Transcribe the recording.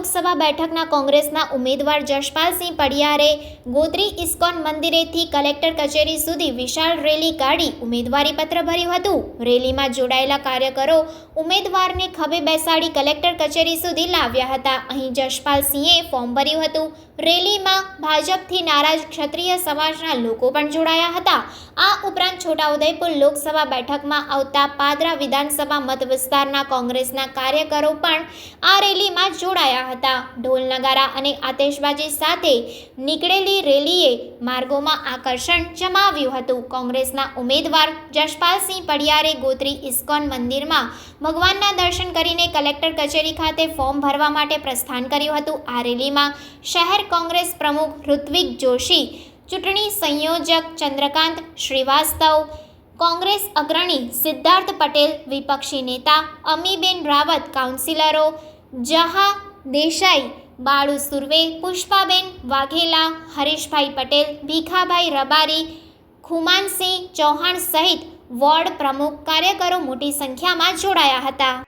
લોકસભા બેઠકના કોંગ્રેસના ઉમેદવાર જશપાલસિંહ પડિયારે ગોત્રી ઇસ્કોન મંદિરેથી કલેક્ટર કચેરી સુધી વિશાળ રેલી કાઢી ઉમેદવારી પત્ર ભર્યું હતું। રેલીમાં જોડાયેલા કાર્યકરો ઉમેદવારને ખભે બેસાડી કલેક્ટર કચેરી સુધી લાવ્યા હતા। અહીં જશપાલસિંહે ફોર્મ ભર્યું હતું। રેલીમાં ભાજપથી નારાજ ક્ષત્રિય સમાજના લોકો પણ જોડાયા હતા। આ ઉપરાંત છોટાઉદેપુર લોકસભા બેઠકમાં આવતા પાદરા વિધાનસભા મત વિસ્તારના કોંગ્રેસના કાર્યકરો પણ આ રેલીમાં જોડાયા હતા। ઢોલ નગારા અને આતશબાજી સાથે નીકળેલી રેલીએ માર્ગોમાં આકર્ષણ જમાવ્યું હતું। કોંગ્રેસના ઉમેદવાર જશપાલસિંહ પડિયારે ગોત્રી ઇસ્કોન મંદિરમાં ભગવાનના દર્શન કરીને કલેક્ટર કચેરી ખાતે ફોર્મ ભરવા માટે પ્રસ્થાન કર્યું હતું। આ રેલીમાં શહેર કોંગ્રેસ પ્રમુખ ઋત્વિક જોશી, ચૂંટણી સંયોજક ચંદ્રકાંત શ્રીવાસ્તવ, કોંગ્રેસ અગ્રણી સિદ્ધાર્થ પટેલ, વિપક્ષી નેતા અમીબેન રાવત, કાઉન્સિલરો જહા દેસાઈ, બાળુ સુર્વે, પુષ્પાબેન વાઘેલા, હરીશભાઈ પટેલ, ભીખાભાઈ રબારી, ખુમાનસિંહ ચૌહાણ સહિત વોર્ડ પ્રમુખ કાર્યકરો મોટી સંખ્યામાં જોડાયા હતા।